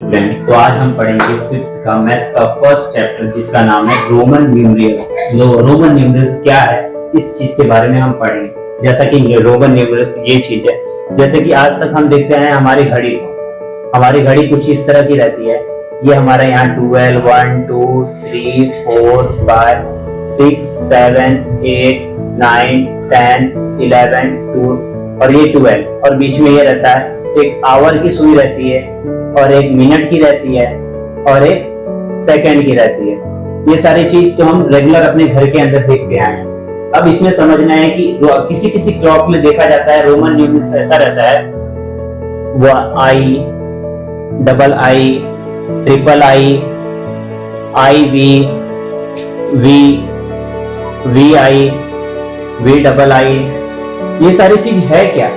Student, तो आज हम पढ़ेंगे फिफ्थ का मैथ्स का फर्स्ट चैप्टर जिसका नाम है रोमन न्यूमरल्स। रोमन न्यूमरल्स क्या है, इस चीज के बारे में हम पढ़ेंगे। जैसा कि रोमन न्यूमरल्स ये चीज है, जैसे कि आज तक हम देखते हैं हमारी घड़ी कुछ इस तरह की रहती है। ये हमारा यहाँ 12, 1, 2, 3, 4, 5, 6, 7, 8, 9, 10, 11, 2 और ये 12 और बीच में ये रहता है एक आवर की सुई रहती है और एक मिनट की रहती है और एक सेकंड की रहती है। ये सारी चीज तो हम रेगुलर अपने घर के अंदर देखते आए हैं। अब इसमें समझना है कि किसी किसी क्लॉक में देखा जाता है रोमन न्यूमरल्स ऐसा रहता है, वो I, double I, triple I, I V, V I, V double I. ये सारी चीज है क्या?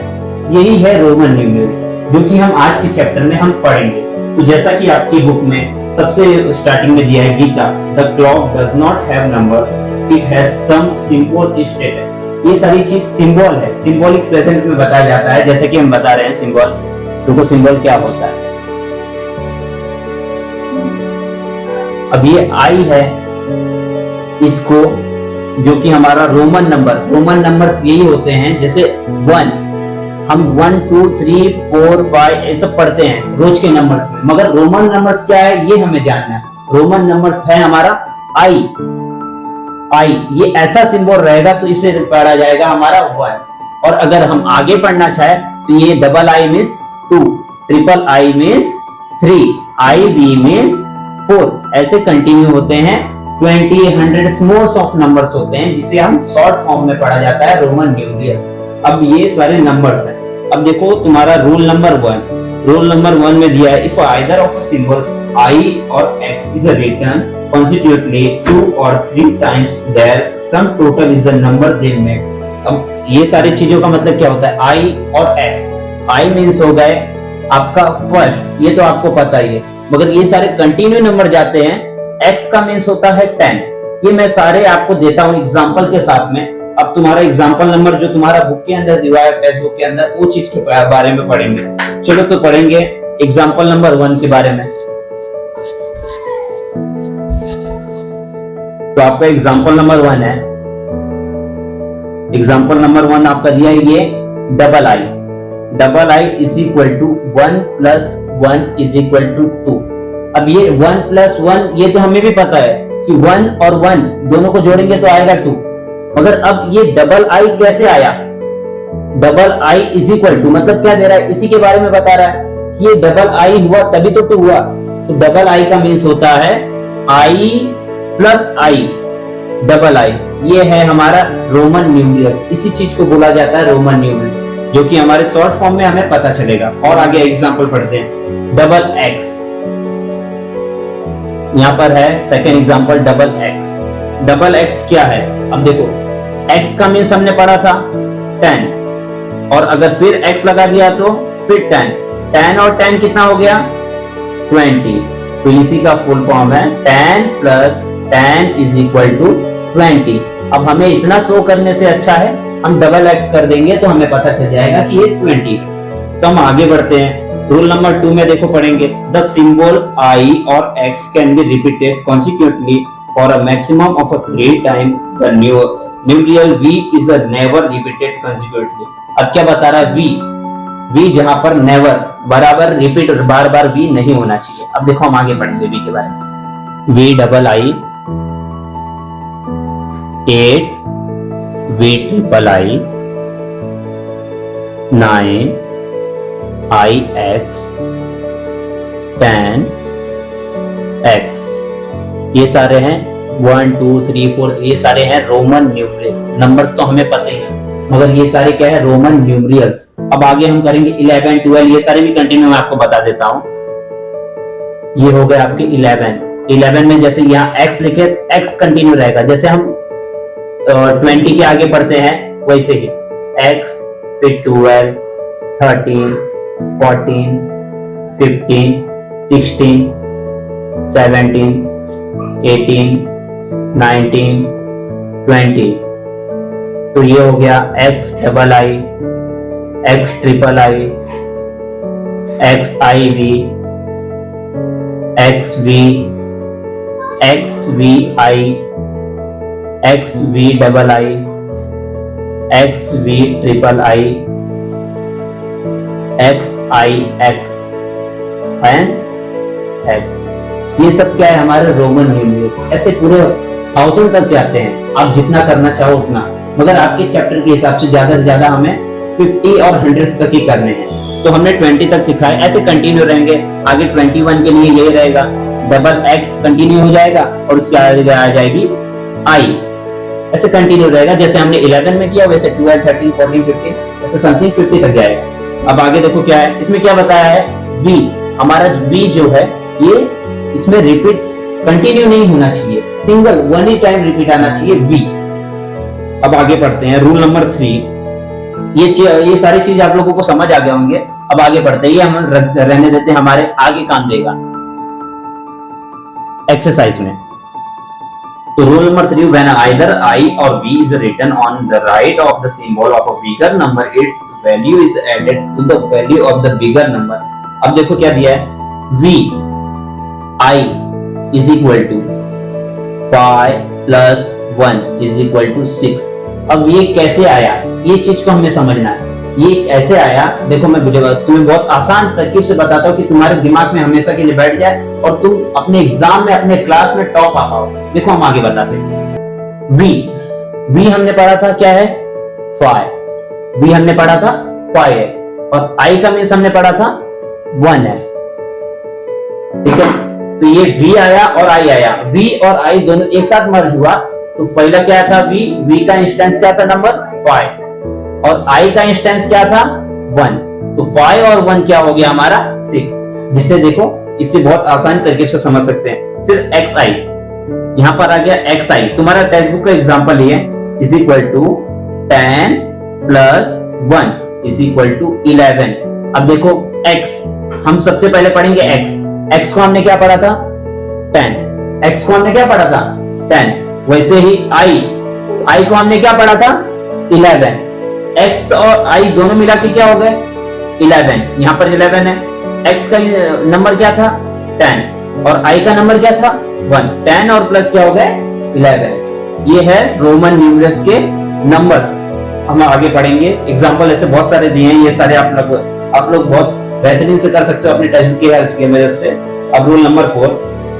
यही है रोमन न्यूमरल्स, जो कि हम आज के चैप्टर में हम पढ़ेंगे। तो जैसा कि आपकी बुक में सबसे स्टार्टिंग में दिया है Gita, the clock does not have numbers, it has some symbol status. ये सारी चीज सिंबल है, सिंबॉलिक प्रेजेंट में बताया जाता है। जैसे कि हम बता रहे हैं सिंबल, देखो सिंबल क्या होता है। अब ये आई है, इसको जो कि हमारा रोमन नंबर्स यही होते हैं। जैसे 1 हम 1, 2, 3, 4, 5 ये सब पढ़ते हैं रोज के नंबर्स में, मगर रोमन नंबर्स क्या है ये हमें जानना है। रोमन नंबर्स है हमारा आई, ये ऐसा सिंबल रहेगा तो इसे पढ़ा जाएगा हमारा 1। और अगर हम आगे पढ़ना चाहे तो ये double I means 2, triple I means 3, I V means 4, ऐसे कंटिन्यू होते हैं। 20, 100 मोर्स ऑफ नंबर्स होते हैं जिसे हम शॉर्ट फॉर्म में पढ़ा जाता है रोमन न्यूमरल्स। अब ये सारे नंबर्स हैं। अब देखो तुम्हारा रूल नंबर 1 में दिया है, if either of a symbol I और X is written consecutively 2 or 3 times their sum total is the number they make। अब ये सारी चीजों का मतलब क्या होता है? आई और एक्स। आई मीन्स हो गए आपका फर्स्ट, ये तो आपको पता ही है, मगर ये सारे कंटिन्यू नंबर जाते हैं। एक्स का मीन्स होता है 10। ये मैं सारे आपको देता हूं एग्जांपल के साथ में। अब तुम्हारा एग्जांपल नंबर जो तुम्हारा बुक के अंदर दिया है, टेक्स्ट बुक के अंदर, वो चीज के बारे में पढ़ेंगे। चलो तो पढ़ेंगे एग्जांपल नंबर 1 के बारे में। तो आपका एग्जांपल नंबर 1 है, एग्जांपल नंबर 1 आपका दिया है ये double I is equal to 1 + 1 is equal to 2। अब ये 1 + 1 ये तो हमें भी पता है कि 1 और 1 दोनों को जोड़ेंगे तो आएगा 2, मगर अब ये डबल आई कैसे आया? Double I is equal to मतलब क्या दे रहा है? इसी के बारे में बता रहा है कि ये डबल आई हुआ तभी तो 2 हुआ। तो डबल आई का मीन्स होता है आई प्लस आई, डबल आई। ये है हमारा रोमन न्यूमरल्स, इसी चीज को बोला जाता है रोमन न्यूमरल, जो कि हमारे शॉर्ट फॉर्म में हमें पता चलेगा। और आगे एग्जांपल पढ़ते हैं। डबल एक्स यहाँ पर है, सेकेंड एग्जांपल डबल एक्स क्या है? अब देखो x का मीन्स हमने पढ़ा था 10, और अगर फिर x लगा दिया तो फिर 10 और 10 कितना हो गया? 20। तो इसी का फुल फॉर्म है 10 + 10 इज इक्वल टू 20। अब हमें इतना शो करने से अच्छा है हम डबल x कर देंगे तो हमें पता चल जाएगा कि ये 20। तो हम आगे बढ़ते हैं। रूल नंबर 2 में देखो पढ़ेंगे, द सिंबल I और X can be repeated consecutively for a maximum of 3 times the numeral V is never repeated consecutively। अब क्या बता रहा है? V जहां पर नेवर बराबर रिपीट बार V नहीं होना चाहिए। अब देखो हम आगे पढ़ेंगे V के बारे में। V double I 8, V triple I 9, I X 10 X। ये सारे हैं 1, 2, 3, 4, ये सारे हैं रोमन न्यूमरल्स। नंबर्स तो हमें पता ही है, मगर ये सारे क्या है? Roman numerals. अब आगे हम करेंगे 11, 12, ये सारे भी कंटिन्यू मैं आपको बता देता हूं। ये हो गए आपके 11 में जैसे यहाँ x लिखे, x कंटिन्यू रहेगा। जैसे हम 20 के आगे पढ़ते हैं वैसे ही x, फिर 12, 13, 14, 15, 16, 17, 18, 19, 20। तो ये हो गया x double I, x triple I, x I V, X V I, X V double I, X V triple I, X I X and X. ये सब क्या है? हमारे रोमन न्यूमरल्स। ऐसे पूरे 1000 तक जाते हैं, आप जितना करना चाहो उतना, मगर आपके चैप्टर के हिसाब से ज्यादा हमें 50 और 100 तक ही करने हैं। तो हमने 20 तक सिखाया, ऐसे कंटिन्यू रहेंगे। आगे 21 के लिए यही रहेगा, डबल एक्स कंटिन्यू हो जाएगा और उसके आगे आ जाएगी आई, ऐसे कंटिन्यू रहेगा। जैसे हमने 11 में किया वैसे 12, 13, 14, 15 ऐसे समथिंग 50 तक जाएगा। अब आगे देखो क्या है, इसमें क्या बताया है, वी, हमारा वी जो है ये इसमें रिपीट कंटिन्यू नहीं होना चाहिए, सिंगल वन ही टाइम रिपीट आना चाहिए वी। अब आगे पढ़ते हैं रूल नंबर 3। ये सारी चीज आप लोगों को समझ आ गए होंगे। अब आगे बढ़ते हैं, ये हम रहने देते हैं, हमारे आगे काम देगा एक्सरसाइज में। तो rule number 3, when either I और v is written on the right of the symbol of a bigger number, its value is added to the value of the bigger number। अब देखो क्या दिया है, v I is equal to 5 plus 1 is equal to 6। अब ये कैसे आया, ये चीज को हमें समझना है। ये ऐसे आया, देखो मैं तुम्हें बहुत आसान तरकीब से बताता हूँ कि तुम्हारे दिमाग में हमेशा के लिए बैठ जाए और तुम अपने एग्जाम में, अपने क्लास में टॉप आ पाओ। देखो हम आगे बताते हैं। वी हमने पढ़ा था क्या है, 5। वी हमने पढ़ा था 5 है, और आई का मीन्स हमने पढ़ा था 1 है, ठीक है। तो ये वी आया और आई आया, वी और आई दोनों एक साथ मर्ज हुआ। तो पहला क्या था, वी का इंस्टेंस क्या था, नंबर 5, और आई का इंस्टेंस क्या था, 1। तो 5 और 1 क्या हो गया हमारा, 6। जिससे देखो इससे बहुत आसान तरीके से समझ सकते हैं। फिर एक्स आई, यहां पर आ गया एक्स आई, तुम्हारा टेक्स्ट बुक का एग्जांपल ये is equal to 10 plus 1 is equal to 11। अब देखो एक्स, हम सबसे पहले पढ़ेंगे एक्स को हमने क्या पढ़ा था, 10। एक्स को हमने क्या पढ़ा था, 10। वैसे ही आई को हमने क्या पढ़ा था, 11। x और i दोनों मिला के क्या हो गए, 11। यहाँ पर 11 है। x का नंबर क्या था, 10, और i का नंबर क्या था, 1। 10 और प्लस क्या हो गए, 11। ये है रोमन न्यूमरल्स के नंबर्स। हम आगे पढ़ेंगे, एग्जांपल ऐसे बहुत सारे दिए हैं, ये सारे आप लोग बहुत बेहतरीन से कर सकते हो अपनी टेक्स्ट बुक की हेल्प की मदद से। अब rule number 4,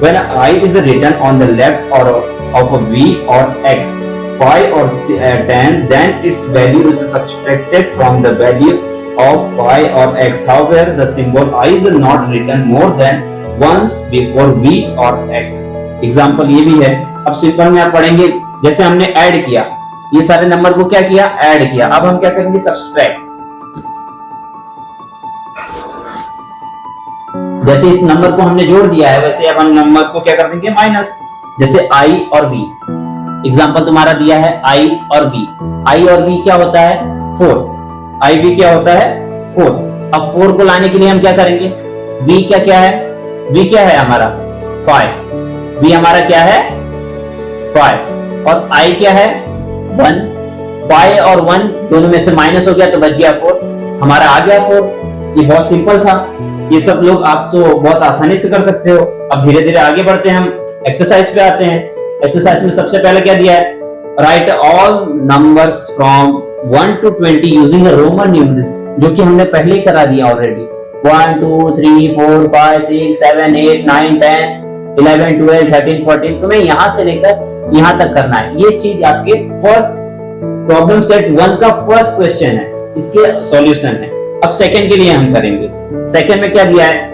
when i is written on the left or of a v or x, 5 or 10, then its value is subtracted from the value of 5 or x. However, the symbol I is not written more than once before v or x. Example ये भी है। अब simple में आप पढ़ेंगे, जैसे हमने add किया, ये सारे नंबर को क्या किया, ऐड किया। अब हम क्या करेंगे, सब्सट्रैक्ट। जैसे इस नंबर को हमने जोड़ दिया है, वैसे अब हम नंबर को क्या कर देंगे, माइनस। जैसे i और v, एग्जाम्पल तुम्हारा दिया है i और v। i और v क्या होता है, 4। i v क्या होता है, 4। अब 4 को लाने के लिए हम क्या करेंगे, v क्या है, v क्या है हमारा 5। v हमारा क्या है 5, और i क्या है 1। 5 और 1 दोनों में से माइनस हो गया तो बच गया 4, हमारा आ गया 4। ये बहुत सिंपल था, ये सब लोग आप तो बहुत आसानी से कर सकते हो। अब धीरे धीरे आगे बढ़ते हैं, हम एक्सरसाइज पे आते हैं। एक्सरसाइज में सबसे पहले क्या दिया है, right all numbers from 1 to 20 using Roman numerals, जो कि हमने पहले ही करा दिया ऑलरेडी। 1 2 3 4 5 6 7 8 9 10 11 12 13 14, तुम्हें यहां से लेकर यहां तक करना है। ये चीज आपके फर्स्ट प्रॉब्लम सेट 1 का फर्स्ट क्वेश्चन है, इसके सॉल्यूशन है। अब सेकंड के लिए हम करेंगे। सेकंड में क्या दिया है,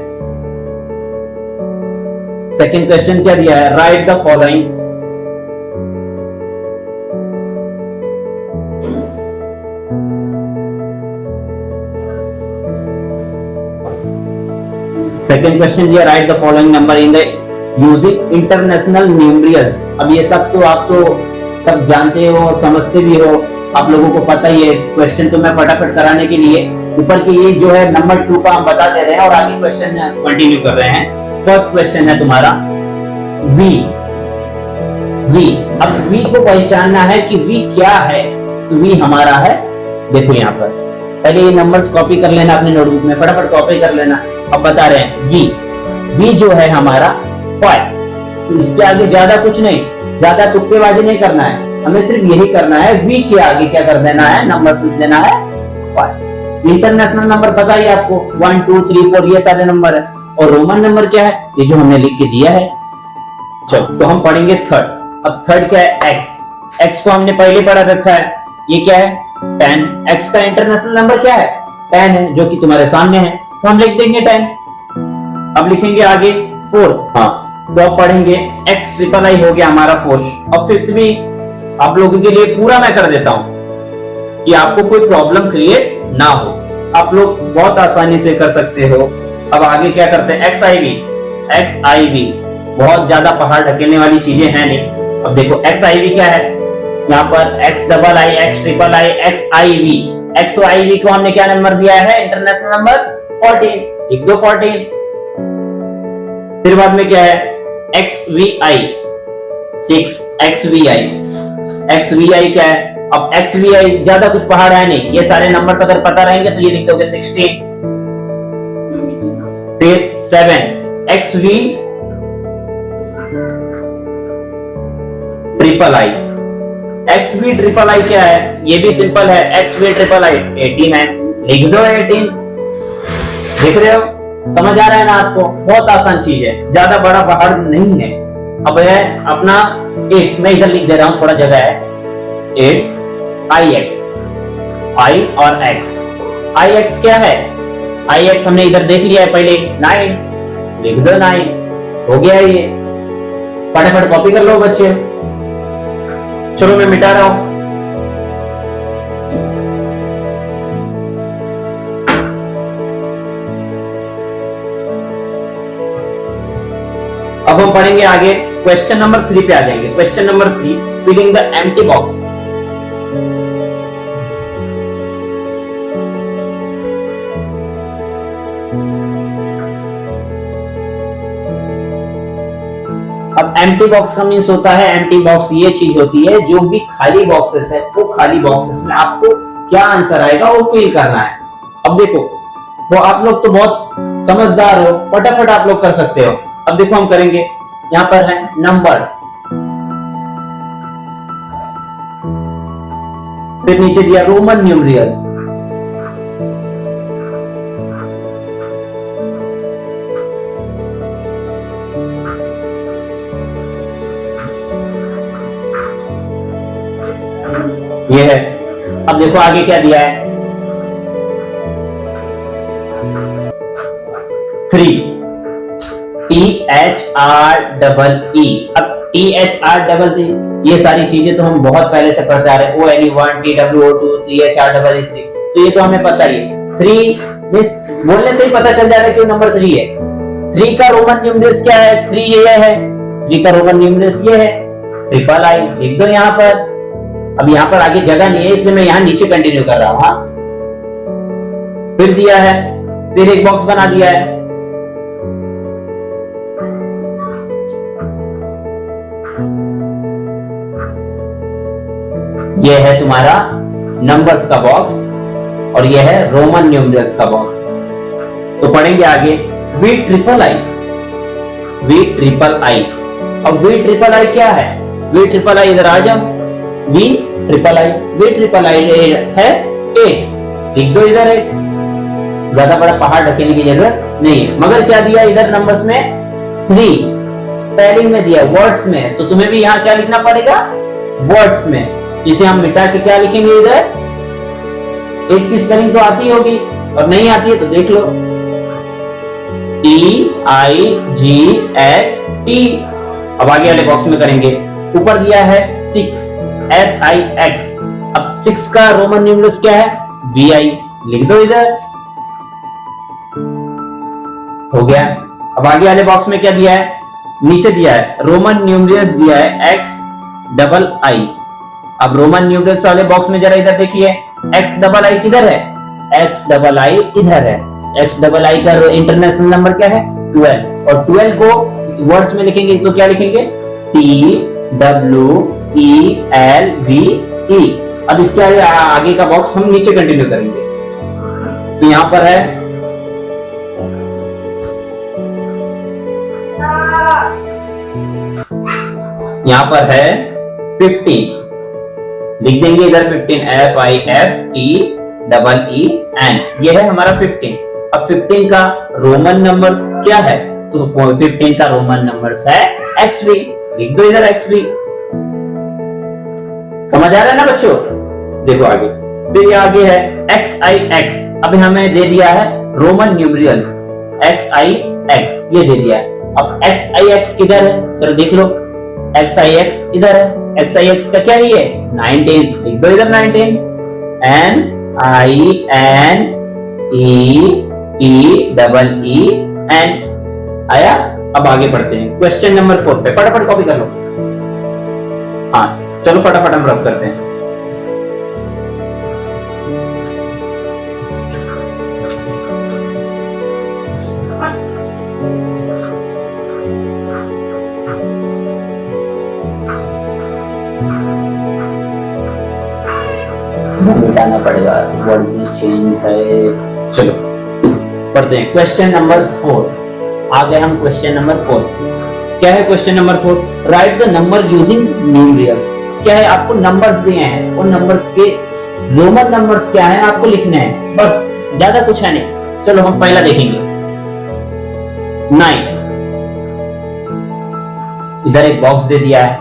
सेकंड क्वेश्चन क्या दिया है, write the following. Second question दिया, write the following number in the using international numerals. अब ये सब तो आप तो सब जानते हो, समझते भी हो, आप लोगों को पता ही है। क्वेश्चन तो मैं फटाफट कराने के लिए ऊपर की ये जो है नंबर 2 का हम बता दे रहे हैं और आगे क्वेश्चन कंटिन्यू कर रहे हैं। फर्स्ट क्वेश्चन है तुम्हारा v। अब v को पहचानना है कि v क्या है। तो v हमारा है, देखो यहाँ पर पहले ये नंबर्स कॉपी कर लेना अपने नोटबुक में, फटाफट कॉपी कर लेना। अब बता रहे हैं v v जो है हमारा 5। तो इसके आगे ज्यादा कुछ नहीं, ज्यादा तुक्केबाजी नहीं करना है, हमें सिर्फ यही करना है, v के आगे क्या कर देना है, नंबर लिख देना है 5। इंटरनेशनल नंबर पता ही आपको 1 2 3 4 ये सारे नंबर है, और रोमन नंबर क्या है, ये जो हमने लिख के दिया है। चलो तो हम पढ़ेंगे थर्ड। अब थर्ड क्या है, x। x को हमने पहले पढ़ा रखा है, ये क्या है 10। x का इंटरनेशनल नंबर क्या है 10 है, जो कि तुम्हारे सामने है, तो हम लिख देंगे 10। अब लिखेंगे आगे 4। हाँ तो अब पढ़ेंगे x ट्रिपल आई हो गया हमारा 4। अब फिफ्थ भी आप लोगों के लिए पूरा मैं कर देता हूं कि आपको कोई प्रॉब्लम क्रिएट ना हो, आप लोग बहुत आसानी से कर सकते हो। अब आगे क्या करते हैं, एक्स आई वी बहुत ज्यादा पहाड़ ढकेलने वाली चीजें हैं नहीं। अब देखो एक्स आई वी क्या है, यहाँ पर X double I, X triple I, X I V. X I V को हमने क्या नंबर दिया है, इंटरनेशनल नंबर 14, लिख दो 14। फिर बाद में क्या है, X V I 6, X V I क्या है, अब एक्स वी आई ज्यादा कुछ पहाड़ है नहीं, ये सारे नंबर्स अगर पता रहेंगे तो ये लिख दोगे 16। फिर 7, X V triple I. X V triple I क्या है, ये भी सिंपल है, एक्स वी ट्रिपल आई 18 है, लिख दो 18। देख रहे हो, समझ आ रहा है ना आपको, बहुत आसान चीज है, ज्यादा बड़ा पहाड़ नहीं है। अब है अपना 8, मैं इधर लिख दे रहा हूं, थोड़ा जगह है, 8 आई एक्स, आई और एक्स। आई एक्स क्या है, आई एक्स हमने इधर देख लिया है पहले, 9, लिख दो 9, हो गया ये। फटाफट कॉपी कर लो बच्चे। चलो मैं मिटा रहा हूं। अब हम पढ़ेंगे आगे, क्वेश्चन नंबर 3 पे आ जाएंगे। Question number 3, filling the empty box. अब एम्प्टी बॉक्स का मीन्स होता है, एम्प्टी बॉक्स ये चीज होती है जो भी खाली बॉक्सेस है, वो खाली बॉक्सेस में आपको क्या आंसर आएगा वो फिल करना है। अब देखो, वो आप लोग तो बहुत समझदार हो, फटाफट आप लोग कर सकते हो। अब देखो हम करेंगे, यहां पर है नंबर्स, फिर नीचे दिया रोमन न्यूमरियल्स, ये है। अब देखो आगे क्या दिया है, 3, THREE। अब THREE ये सारी चीजें तो हम बहुत पहले से पढ़ते आ रहे हैं, ONE1 TWO2 THREE, तो ये तो हमें पता ही है। 3 मींस बोलने से ही पता चल जा रहा है कि नंबर 3 है। 3 का रोमन न्यूमरल्स क्या है, 3 ये है, 3 का रोमन न्यूमरल्स ये है, ट्रिपल आई, लिख दो यहाँ पर। अब यहाँ पर आगे जगह नहीं है, इसलिए मैं यहाँ नीचे कंटिन्यू कर रहा हूं। हाँ फिर दिया है, फिर एक बॉक्स बना दिया है, ये है तुम्हारा नंबर्स का बॉक्स और ये है रोमन न्यूमरल्स का बॉक्स। तो पढ़ेंगे आगे, वी ट्रिपल आई। अब वी ट्रिपल आई क्या है, वी ट्रिपल आई इधर आ जाओ, वी ट्रिपल आई है 8, लिख दो इधर 8। ज्यादा बड़ा पहाड़ ढकेलने की जरूरत नहीं है, मगर क्या दिया इधर नंबर्स में 3, स्पेलिंग में दिया, वर्ड्स में, तो तुम्हें भी यहाँ क्या लिखना पड़ेगा, वर्ड्स में। इसे हम मिटा के क्या लिखेंगे इधर, 8 की स्पेलिंग तो आती होगी, और नहीं आती है तो देख लो, TIGHT। अब आगे वाले बॉक्स में करेंगे, ऊपर दिया है 6, SIX। अब 6 का रोमन न्यूमरल्स क्या है, VI, लिख दो इधर, हो गया। अब आगे वाले बॉक्स में क्या दिया है, नीचे दिया है रोमन न्यूमरल्स दिया है XII। अब रोमन न्यूमरल्स वाले बॉक्स में जरा इधर देखिए, XII किधर है, XII इधर है। XII का इंटरनेशनल नंबर क्या है 12, और 12 को वर्ड्स में लिखेंगे तो क्या लिखेंगे, TWELVE। अब इसके आगे का बॉक्स हम नीचे कंटिन्यू करेंगे। तो यहां पर है यहाँ पर है 15, लिख देंगे इधर 15 FIFTEEN, ये है हमारा 15। अब 15 का रोमन नंबर क्या है? तो 15 का रोमन नंबर है XV, लिख दो इधर XV। समझ आ रहा है ना बच्चों? देखो आगे, फिर ये आगे है XIX। अभी हमें दे दिया है रोमन न्यूमेरियल्स XIX, ये दे दिया है। अब XIX किधर है? चलो देख लो, XIX इधर है। XIX का क्या है ये? 19, लिख दो इधर 19, NINEEEN। आया? अब आगे बढ़ते हैं क्वेश्चन नंबर 4 पे, फटाफट कॉपी कर लो। हाँ चलो फटाफट हम रब करते हैं। मिटाना पड़ेगा, वर्ड भी चेंज है। चलो पढ़ते हैं क्वेश्चन नंबर 4। आ गए हम क्वेश्चन नंबर 4। क्या है question number 4? Write the number using numerals. क्या है? आपको नंबर्स दिए हैं, उन नंबर्स के रोमन नंबर्स क्या है आपको लिखने हैं, बस, ज्यादा कुछ है नहीं। चलो हम पहला देखेंगे 9, इधर एक बॉक्स दे दिया है।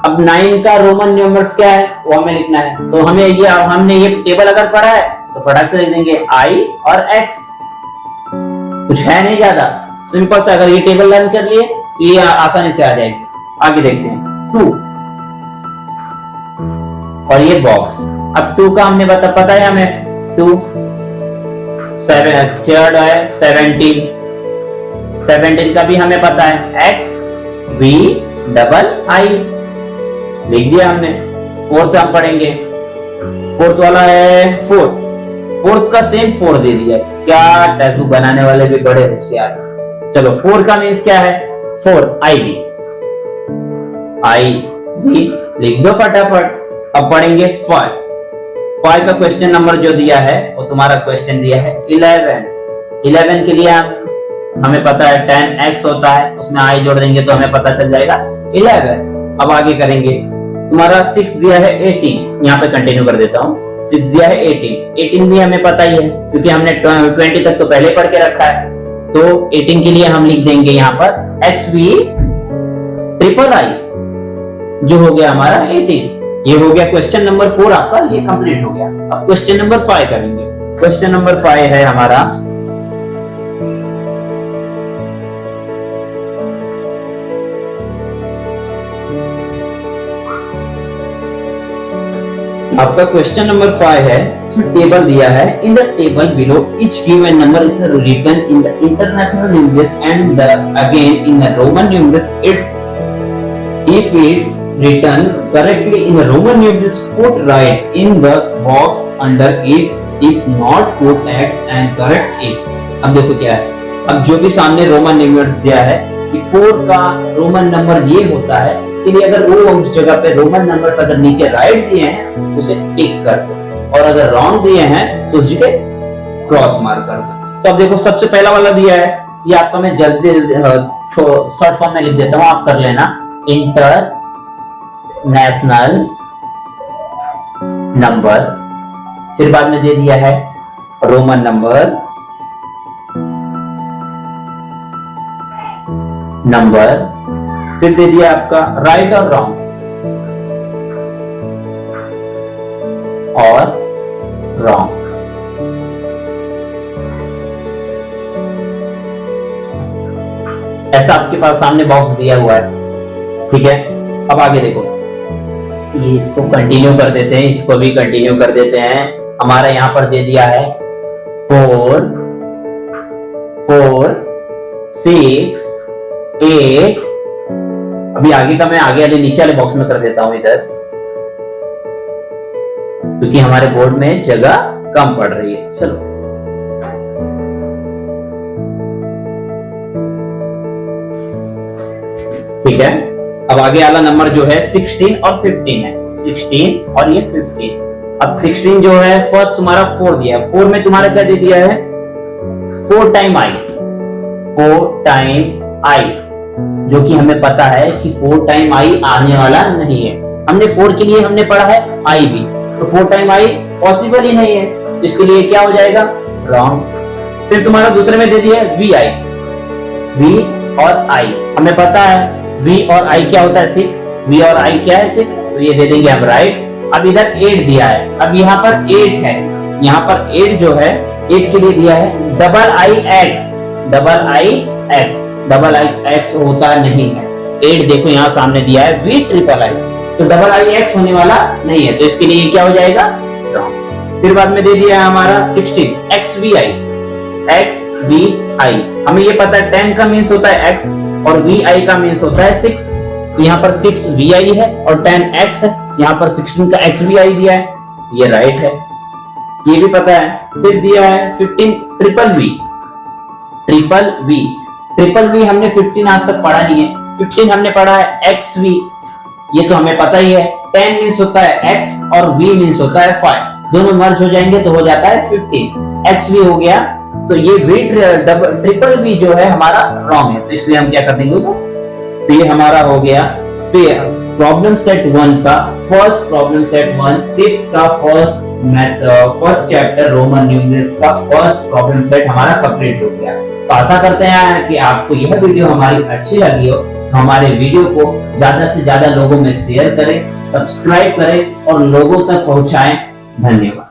अब 9 का रोमन नंबर्स क्या है वो हमें लिखना है। तो हमें ये, हमने ये टेबल अगर पढ़ा है तो फटाक से लिख देंगे I और X, कुछ है नहीं ज्यादा, सिंपल सा। अगर ये टेबल लर्न कर लिए तो ये आसानी से आ जाएंगे। आगे देखते हैं 2 और ये बॉक्स। अब 2 का हमने पता है हमें 2, 7 थर्ड है 17 का भी हमें पता है XVII, लिख दिया हमने। 4th हम पढ़ेंगे, 4th वाला है 4th का सेम 4 दे दिया। क्या टेक्स्ट बुक बनाने वाले भी बड़े होशियार। चलो 4 का मीन्स क्या है? 4 IB लिख दो फटाफट। अब पढ़ेंगे 5 का क्वेश्चन नंबर जो दिया है वो तुम्हारा क्वेश्चन दिया है 11 के लिए हमें पता है 10x होता है, उसमें I जोड़ देंगे तो हमें पता चल जाएगा 11। अब आगे करेंगे, तुम्हारा 6 दिया है 18, यहाँ पे कंटिन्यू कर देता हूँ। 6 दिया है 18 भी हमें पता ही है क्योंकि हमने 20 तक तो पहले पढ़ के रखा है। तो 18 के लिए हम लिख देंगे यहाँ पर XVIII, जो हो गया हमारा 18। ये हो गया क्वेश्चन नंबर 4 आपका, ये कंप्लीट हो गया। अब क्वेश्चन नंबर 5 करेंगे। क्वेश्चन नंबर 5 है हमारा आपका क्वेश्चन नंबर 5 है, इसमें टेबल दिया है। In the table below each given number is written in the international numerals and the again in the Roman numerals. It's if it's written correctly in the Roman numerals, put right in the box under it. If not, put X and correct it. अब देखो क्या है, अब जो भी सामने Roman numerals दिया है कि 4 का रोमन नंबर ये होता है, इसके लिए अगर वो जगह पे रोमन नंबर्स अगर नीचे राइट दिए हैं तो उसे टिक कर दो, और अगर रॉन्ग दिए हैं तो उस जगह क्रॉस मार्क कर दो। तो अब देखो सबसे पहला वाला दिया है, ये आपका मैं जल्दी शॉर्ट फॉर्म में लिख देता हूँ, आप कर लेना। इंटरनेशनल नंबर, फिर बाद में दे दिया है रोमन नंबर, फिर दे दिया आपका राइट और रॉन्ग और रॉन्ग। ऐसा आपके पास सामने बॉक्स दिया हुआ है, ठीक है। अब आगे देखो, ये इसको कंटिन्यू कर देते हैं, इसको भी कंटिन्यू कर देते हैं। हमारा यहां पर दे दिया है 4 4 6 8। अभी आगे का मैं आगे वाले नीचे वाले बॉक्स में कर देता हूं इधर, क्योंकि हमारे बोर्ड में जगह कम पड़ रही है। चलो ठीक है। अब आगे वाला नंबर जो है 16 और 15 है, 16 और ये 15। अब 16 जो है फर्स्ट तुम्हारा 4 दिया है, 4 में तुम्हारा क्या दे दिया है 4 टाइम I, 4 टाइम I। जो कि हमें पता है कि 4 टाइम i आने वाला नहीं है। हमने 4 के लिए हमने पढ़ा है i भी, तो 4 टाइम i पॉसिबल ही नहीं है, तो इसके लिए क्या हो जाएगा? रॉन्ग। फिर तुम्हारा दूसरे में दे दिया vi, v और i, हमें पता है v और i क्या होता है 6, v और i क्या है 6, तो ये दे देंगे हम राइट। अब इधर 8 दिया है, अब यहाँ पर 8 है, यहाँ पर 8 जो है 8 के लिए दिया है डबल आई एक्स होता नहीं है। 8 देखो यहाँ सामने दिया है v ट्रिपल आई, तो डबल आई एक्स होने वाला नहीं है, तो इसके लिए क्या हो जाएगा? रॉन्ग। फिर बाद में दे दिया है हमारा 16 एक्स वी आई, हमें ये पता है 10 का मीन्स होता है x और वी आई का मीन्स होता है 6, तो यहाँ पर 6 वी आई है और 10 x है, यहाँ पर 16 का x वी आई दिया है, ये राइट है, ये भी पता है। फिर दिया है 15 ट्रिपल वी हमने 15 आज तक पढ़ा नहीं है, 15 हमने पढ़ा है एक्स वी, ये तो हमें पता ही है। 10 मीन्स होता है x और v मीन्स होता है 5, दोनों मर्ज हो जाएंगे तो हो जाता है 15, एक्स वी हो गया, तो ये वी ट्रिपल वी जो है हमारा रॉन्ग है, तो इसलिए हम क्या कर देंगे? तो ये हमारा हो गया फिर प्रॉब्लम सेट 1 का फर्स्ट प्रॉब्लम सेट 1 फिफ्थ का फर्स्ट चैप्टर रोमन न्यूमरल्स का फर्स्ट प्रॉब्लम सेट हमारा कंप्लीट हो गया। तो आशा करते हैं कि आपको यह वीडियो हमारी अच्छी लगी हो, हमारे वीडियो को ज्यादा से ज्यादा लोगों में शेयर करें, सब्सक्राइब करें और लोगों तक पहुंचाएं। धन्यवाद।